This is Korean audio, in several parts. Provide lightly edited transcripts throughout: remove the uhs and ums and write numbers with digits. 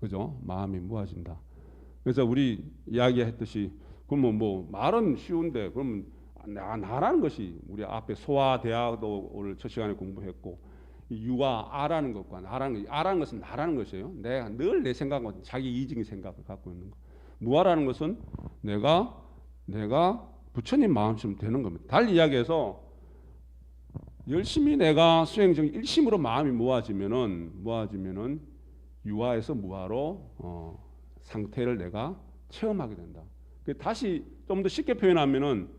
그죠? 마음이 무아진다. 그래서 우리 이야기했듯이 그러면 뭐 말은 쉬운데 그러면 나라는 것이 우리 앞에 소아 대화도 오늘 첫 시간에 공부했고 유아 아라는 것과 아라는 것은 나라는 것이에요. 내가 늘 내 생각은 자기 이익적인 생각을 갖고 있는 거. 무아라는 것은 내가 부처님 마음처럼 되는 겁니다. 달리 이야기해서 열심히 내가 수행 중 일심으로 마음이 모아지면은 유아에서 무아로 상태를 내가 체험하게 된다. 다시 좀 더 쉽게 표현하면은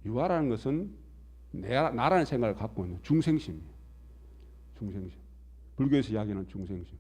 유아라는 것은 나라는 생각을 갖고 있는 중생심이에요. 중생심. 불교에서 이야기하는 중생심.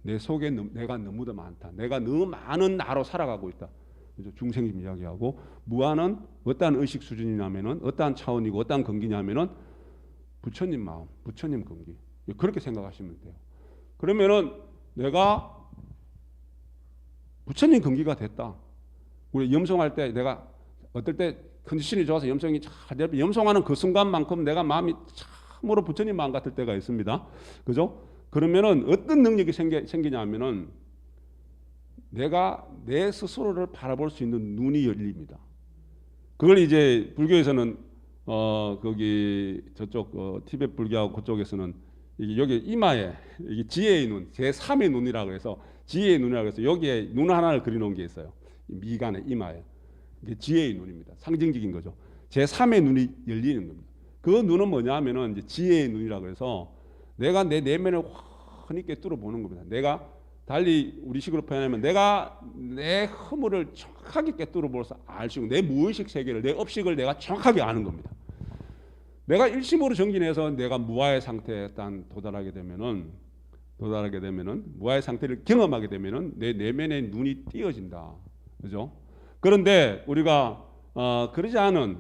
내 속에 내가 너무도 많다. 내가 너무 많은 나로 살아가고 있다. 그죠? 중생심 이야기하고 무아는 어떠한 의식 수준이냐면은 어떠한 차원이고 어떠한 근기냐면은 부처님 마음, 부처님 근기. 그렇게 생각하시면 돼요. 그러면은 내가 부처님 근기가 됐다. 우리 염송할 때 내가 어떨 때 컨디션이 좋아서 염송이 잘 염송하는 그 순간만큼 내가 마음이 참으로 부처님 마음 같을 때가 있습니다. 그죠? 그러면은 어떤 능력이 생기냐면은 내가 내 스스로를 바라볼 수 있는 눈이 열립니다. 그걸 이제 불교에서는 거기 저쪽 티베트 불교하고 그쪽에서는 여기 이마에 이게 지혜의 눈, 제3의 눈이라고 해서 지혜의 눈이라고 해서 여기에 눈 하나를 그려놓은 게 있어요. 미간에 이마에 이게 지혜의 눈입니다. 상징적인 거죠. 제3의 눈이 열리는 겁니다. 그 눈은 뭐냐면은 이제 지혜의 눈이라고 해서 내가 내 내면을 환히 꿰뚫어 보는 겁니다. 내가 달리 우리식으로 표현하면 내가 내 허물을 정확하게 꿰뚫어 보면서 알 수 있고 내 무의식 세계를 내 업식을 내가 정확하게 아는 겁니다. 내가 일심으로 정진해서 내가 무아의 상태에 일단 도달하게 되면은 무아의 상태를 경험하게 되면은 내 내면의 눈이 띄어진다. 그죠? 그런데 우리가 그러지 않은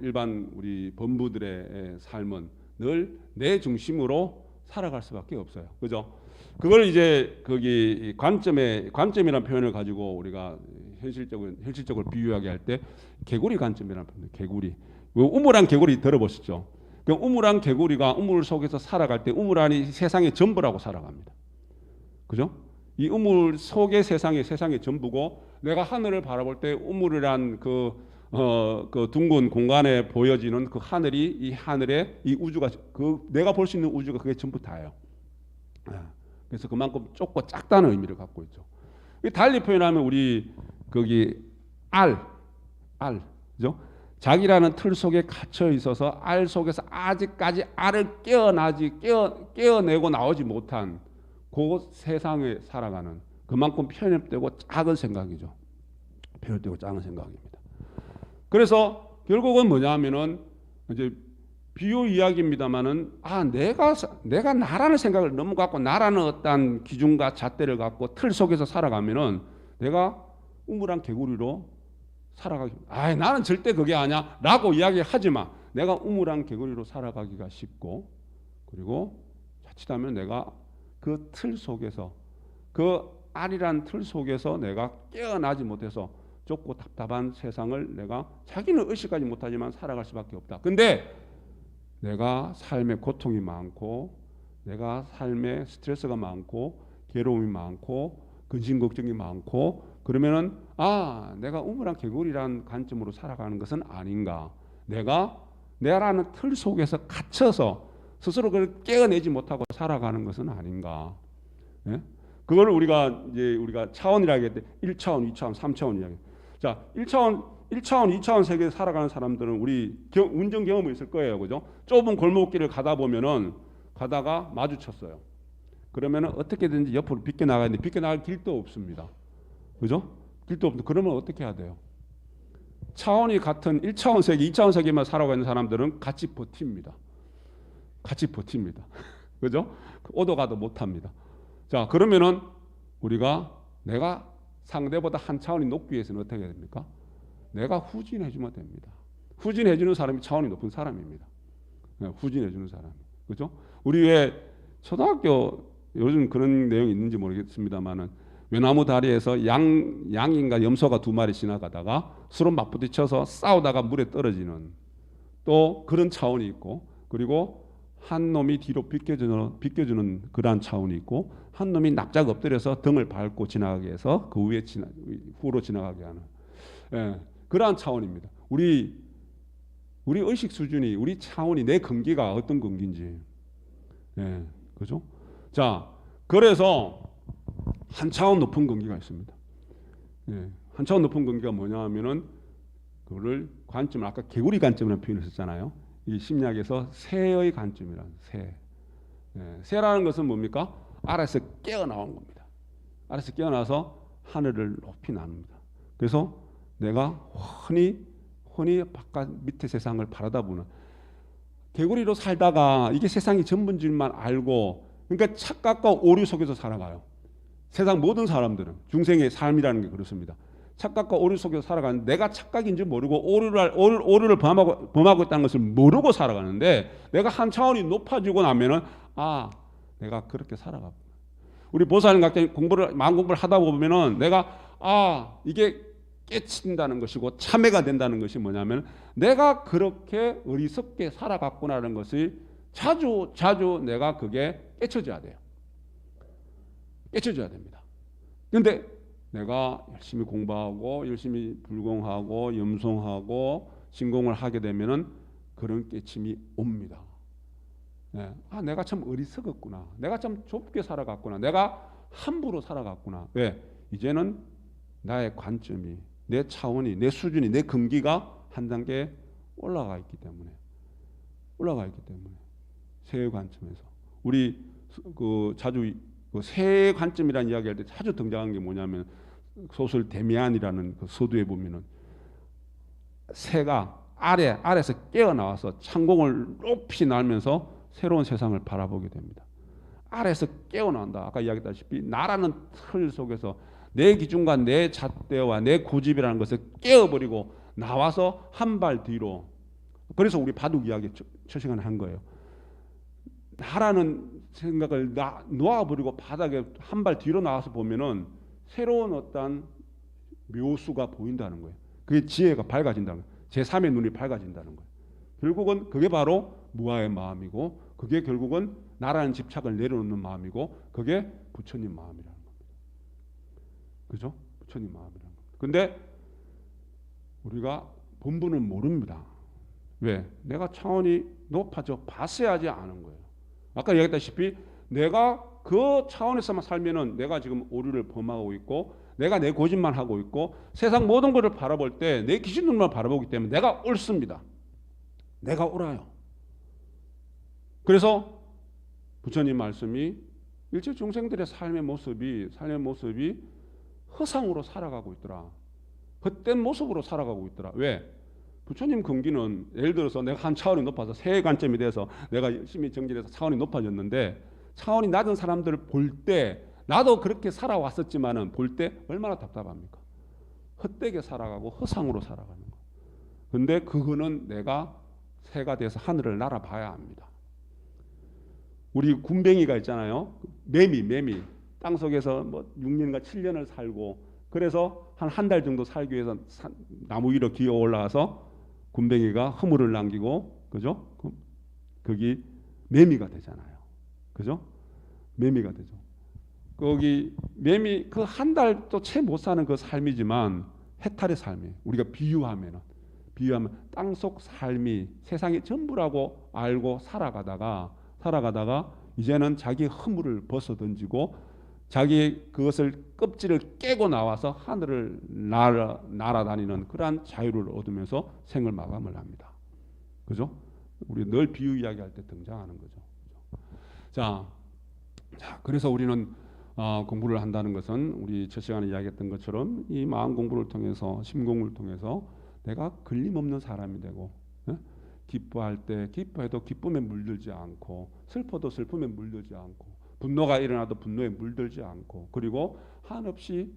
일반 우리 범부들의 삶은 늘 내 중심으로 살아갈 수밖에 없어요. 그죠? 그걸 이제 거기 관점이라는 표현을 가지고 우리가 현실적으로 비유하게 할 때 개구리 관점이라는 표현. 개구리. 우물안 개구리 들어보셨죠? 그 우물안 개구리가 우물 속에서 살아갈 때 우물안이 세상의 전부라고 살아갑니다. 그죠? 이 우물 속의 세상의 전부고 내가 하늘을 바라볼 때 우물이란 그 둥근 공간에 보여지는 그 하늘이 이 하늘에 이 우주가 내가 볼 수 있는 우주가 그게 전부 다예요. 그래서 그만큼 좁고 작다는 의미를 갖고 있죠. 달리 표현하면 우리 거기 그죠? 자기라는 틀 속에 갇혀 있어서 알 속에서 아직까지 알을 깨어내고 나오지 못한 그 세상에 살아가는 그만큼 편협되고 작은 생각이죠. 편협되고 작은 생각입니다. 그래서 결국은 뭐냐면은 이제 비유 이야기입니다만은 내가 나라는 생각을 너무 갖고 나라는 어떤 기준과 잣대를 갖고 틀 속에서 살아가면은 내가 우물안 개구리로 살아가기 나는 절대 그게 아니야 라고 이야기하지 마. 내가 우물안 개구리로 살아가기가 쉽고 그리고 자칫하면 내가 그 틀 속에서 그 알이란 틀 속에서 내가 깨어나지 못해서 좁고 답답한 세상을 내가 자기는 의식하지 못하지만 살아갈 수밖에 없다. 근데 내가 삶에 고통이 많고 내가 삶에 스트레스가 많고 괴로움이 많고 근심 걱정이 많고 그러면은 내가 우물안 개구리란 관점으로 살아가는 것은 아닌가. 내라는 틀 속에서 갇혀서 스스로 그걸 깨어내지 못하고 살아가는 것은 아닌가. 예? 그걸 우리가 차원이라고 할 때 1차원, 2차원, 3차원 이야기. 자, 1차원, 2차원 세계에 살아가는 사람들은 우리 운전 경험이 있을 거예요. 그죠? 좁은 골목길을 가다가 마주쳤어요. 그러면은 어떻게든지 옆으로 비껴나가야 되는데 비껴나갈 길도 없습니다. 그죠? 길도 없는데 그러면 어떻게 해야 돼요? 차원이 같은 1차원 세계, 2차원 세계만 살아가고 있는 사람들은 같이 버팁니다. 그죠? 오도 가도 못합니다. 자, 그러면은 내가 상대보다 한 차원이 높기 위해서는 어떻게 해야 됩니까? 내가 후진해주면 됩니다. 후진해주는 사람이 차원이 높은 사람입니다. 후진해주는 사람. 그죠? 우리 왜 초등학교 요즘 그런 내용이 있는지 모르겠습니다만은 외나무 다리에서 양인가 염소가 2마리 지나가다가 서로 맞부딪혀서 싸우다가 물에 떨어지는 또 그런 차원이 있고 그리고 한 놈이 뒤로 비껴주는 그러한 차원이 있고, 한 놈이 납작 엎드려서 등을 밟고 지나가게 해서 그 위에 후로 지나가게 하는, 예, 그러한 차원입니다. 우리 의식 수준이, 우리 차원이, 내 근기가 어떤 근기인지, 예, 그죠? 자, 그래서 한 차원 높은 근기가 있습니다. 예, 한 차원 높은 근기가 뭐냐 하면은, 그거를 관점을 아까 개구리 관점이라는 표현을 썼잖아요. 이 심리학에서 새의 관점이라는, 새. 예, 새라는 것은 뭡니까? 아래에서 깨어나온 겁니다. 아래에서 깨어나서 하늘을 높이 나눕니다. 그래서 내가 흔히 바깥 밑에 세상을 바라다보는, 개구리로 살다가 이게 세상이 전부인 줄만 알고, 그러니까 착각과 오류 속에서 살아가요. 세상 모든 사람들은, 중생의 삶이라는 게 그렇습니다. 착각과 오류 속에서 살아가는데, 내가 착각인지 모르고 오류를 범하고 있다는 것을 모르고 살아가는데, 내가 한 차원이 높아지고 나면은, 아, 내가 그렇게 살아가구나. 우리 보살님 각자 마음 공부를 하다 보면은, 내가 이게 깨친다는 것이고 참회가 된다는 것이 뭐냐면, 내가 그렇게 어리석게 살아갔구나라는 것이 자주 내가 그게 깨쳐져야 돼요. 깨쳐져야 됩니다. 그런데 내가 열심히 공부하고 열심히 불공하고 염송하고 신공을 하게 되면은 그런 깨침이 옵니다. 네. 내가 참 어리석었구나. 내가 참 좁게 살아갔구나. 내가 함부로 살아갔구나. 왜? 이제는 나의 관점이, 내 차원이, 내 수준이, 내 근기가 한 단계 올라가 있기 때문에, 새의 관점에서 우리 자주 새의 관점이라는 이야기할 때 자주 등장하는 게 뭐냐면, 소설 데미안이라는 그 서두에 보면은 새가 아래에서 깨어나와서 창공을 높이 날면서 새로운 세상을 바라보게 됩니다. 아래에서 깨어난다. 아까 이야기했다시피 나라는 틀 속에서 내 기준과 내 잣대와 내 고집이라는 것을 깨어버리고 나와서 한 발 뒤로. 그래서 우리 바둑 이야기 첫 시간에 한 거예요. 나라는 생각을 놓아버리고 바닥에 한 발 뒤로 나와서 보면은 새로운 어떤 묘수가 보인다는 거예요. 그게 지혜가 밝아진다는 거예요. 제3의 눈이 밝아진다는 거예요. 결국은 그게 바로 무아의 마음이고, 그게 결국은 나라는 집착을 내려놓는 마음이고, 그게 부처님 마음이라는 겁니다. 그죠? 부처님 마음이라는 겁니다. 근데 우리가 본분은 모릅니다. 왜? 내가 차원이 높아져 봤어야지 아는 거예요. 아까 얘기했다시피 내가 그 차원에서만 살면은 내가 지금 오류를 범하고 있고, 내가 내 고집만 하고 있고, 세상 모든 것을 바라볼 때 내 기준으로만 바라보기 때문에 내가 옳습니다. 내가 옳아요. 그래서 부처님 말씀이 일체 중생들의 삶의 모습이 허상으로 살아가고 있더라. 헛된 모습으로 살아가고 있더라. 왜? 부처님 근기는 예를 들어서 내가 한 차원이 높아서 새의 관점이 돼서 내가 열심히 정진해서 차원이 높아졌는데, 차원이 낮은 사람들을 볼 때 나도 그렇게 살아왔었지만은 볼 때 얼마나 답답합니까? 헛되게 살아가고 허상으로 살아가는 거. 근데 그거는 내가 새가 돼서 하늘을 날아봐야 합니다. 우리 군뱅이가 있잖아요. 매미 땅속에서 뭐 6년과 7년을 살고, 그래서 한 달 정도 살기 위해서 나무 위로 기어 올라가서 군뱅이가 허물을 남기고, 그죠? 거기 매미가 되잖아요. 그죠? 매미가 되죠. 거기 매미 그 한 달도 채 못 사는 그 삶이지만 해탈의 삶이에요. 우리가 비유하면 땅속 삶이 세상이 전부라고 알고 살아가다가 이제는 자기 허물을 벗어 던지고 자기 그것을 껍질을 깨고 나와서 하늘을 날아다니는 그러한 자유를 얻으면서 생을 마감을 합니다. 그죠? 우리 늘 비유 이야기할 때 등장하는 거죠. 자, 그래서 우리는 공부를 한다는 것은 우리 첫 시간에 이야기했던 것처럼 이 마음 공부를 통해서, 심공을 통해서 내가 걸림없는 사람이 되고, 기뻐할 때 기뻐해도 기쁨에 물들지 않고, 슬퍼도 슬픔에 물들지 않고, 분노가 일어나도 분노에 물들지 않고, 그리고 한없이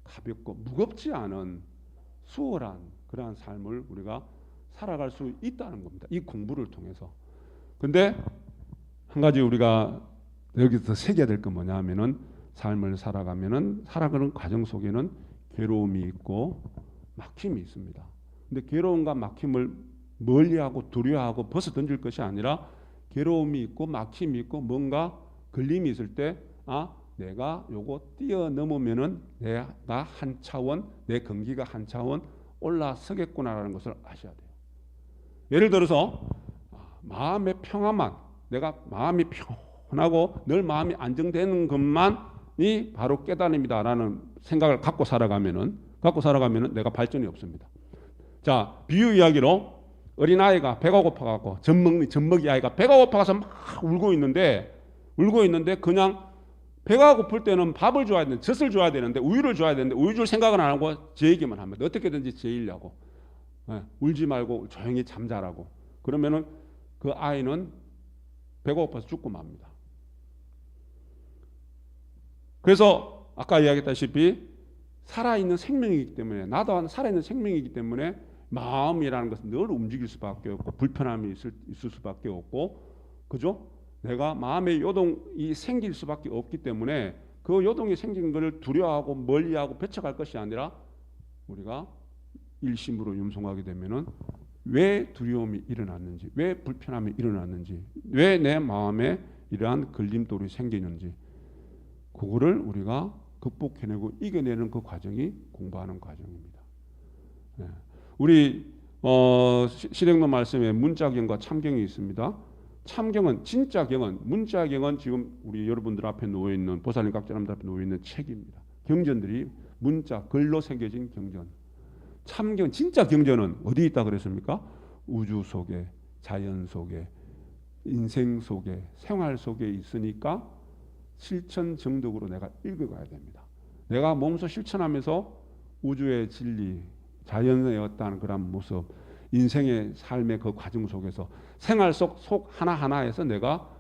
가볍고 무겁지 않은 수월한 그러한 삶을 우리가 살아갈 수 있다는 겁니다. 이 공부를 통해서. 근데 한 가지 우리가 여기서 새겨야 될 건 뭐냐 하면은, 삶을 살아가는 과정 속에는 괴로움이 있고 막힘이 있습니다. 근데 괴로움과 막힘을 멀리하고 두려워하고 벗어 던질 것이 아니라 괴로움이 있고 막힘이 있고 뭔가 걸림이 있을 때 내가 요거 뛰어넘으면은 내가 한 차원, 내 경기가 한 차원 올라서겠구나라는 것을 아셔야 돼요. 예를 들어서 마음의 평화만, 내가 마음이 편하고 늘 마음이 안정되는 것만이 바로 깨달음이다라는 생각을 갖고 살아가면은 내가 발전이 없습니다. 자, 비유 이야기로 어린아이가 배가 고파갖고 젖먹이 아이가 배가 고파서 막 울고 있는데 그냥 배가 고플 때는 밥을 줘야 되는데, 젖을 줘야 되는데, 우유를 줘야 되는데, 우유 줄 생각은 안 하고 제 얘기만 합니다. 어떻게든지 제이려고. 울지 말고 조용히 잠자라고. 그러면은 그 아이는 배가 고파서 죽고 맙니다. 그래서 아까 이야기했다시피 살아있는 생명이기 때문에, 나도 살아있는 생명이기 때문에 마음이라는 것은 늘 움직일 수밖에 없고 불편함이 있을 수밖에 없고, 그죠? 내가 마음의 요동이 생길 수밖에 없기 때문에 그 요동이 생긴 것을 두려워하고 멀리하고 배척할 것이 아니라 우리가 일심으로 윰송하게 되면은 왜 두려움이 일어났는지, 왜 불편함이 일어났는지, 왜 내 마음에 이러한 걸림돌이 생기는지, 그거를 우리가 극복해내고 이겨내는 그 과정이 공부하는 과정입니다. 우리 실행론 말씀에 문자경과 참경이 있습니다. 참경은, 진짜 경은, 문자경은 지금 우리 여러분들 앞에 놓여있는, 보살님 각자님들 앞에 놓여있는 책입니다. 경전들이 문자, 글로 새겨진 경전. 참경, 진짜 경전은 어디 있다 그랬습니까? 우주 속에, 자연 속에, 인생 속에, 생활 속에 있으니까 실천 정독으로 내가 읽어가야 됩니다. 내가 몸소 실천하면서 우주의 진리, 자연의 어떠한 그런 모습, 인생의 삶의 그 과정 속에서 생활 속 하나하나에서 내가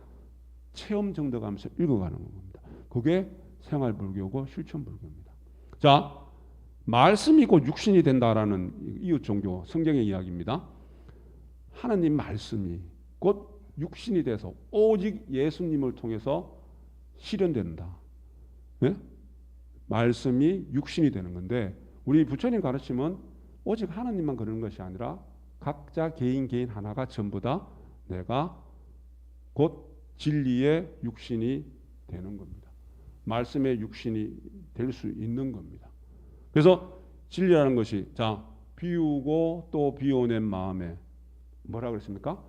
체험 정독하면서 읽어가는 겁니다. 그게 생활불교고 실천불교입니다. 자, 말씀이 곧 육신이 된다라는 이웃 종교 성경의 이야기입니다. 하나님 말씀이 곧 육신이 돼서 오직 예수님을 통해서 실현된다. 네? 말씀이 육신이 되는 건데, 우리 부처님 가르침은 오직 하나님만 그러는 것이 아니라 각자 개인 하나가 전부 다 내가 곧 진리의 육신이 되는 겁니다. 말씀의 육신이 될 수 있는 겁니다. 그래서 진리라는 것이, 자, 비우고 또 비워낸 마음에 뭐라 그랬습니까?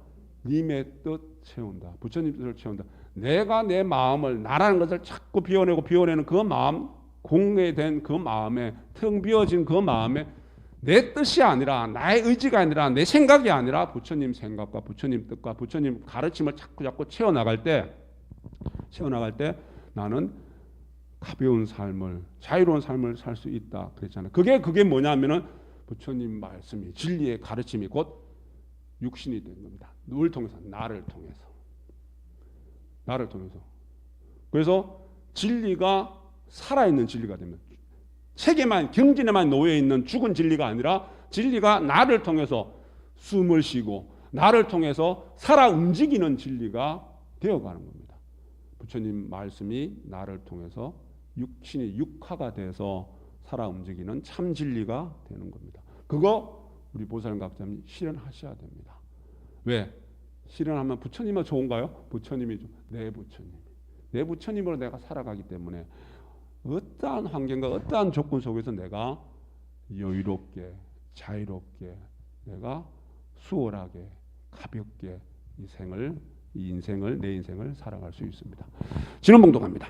님의 뜻 채운다. 부처님 뜻을 채운다. 내가 내 마음을, 나라는 것을 자꾸 비워내는 그 마음, 공개된 그 마음에, 텅 비어진 그 마음에 내 뜻이 아니라, 나의 의지가 아니라, 내 생각이 아니라 부처님 생각과 부처님 뜻과 부처님 가르침을 자꾸 채워나갈 때 나는 가벼운 삶을, 자유로운 삶을 살 수 있다 그랬잖아요. 그게 뭐냐면은 부처님 말씀이, 진리의 가르침이 곧 육신이 된 겁니다. 누굴 통해서? 나를 통해서. 그래서 진리가 살아있는 진리가 되면, 책에만, 경전에만 놓여있는 죽은 진리가 아니라 진리가 나를 통해서 숨을 쉬고 나를 통해서 살아 움직이는 진리가 되어가는 겁니다. 부처님 말씀이 나를 통해서 육신이 육화가 돼서 살아 움직이는 참 진리가 되는 겁니다. 그거 우리 보살님 각자님 실현하셔야 됩니다. 왜? 실현하면 부처님은 좋은가요? 부처님이 내 부처님으로 내가 살아가기 때문에 어떠한 환경과 어떠한 조건 속에서 내가 여유롭게, 자유롭게, 내가 수월하게, 가볍게 이 인생을, 내 인생을 살아갈 수 있습니다. 진원봉독합니다.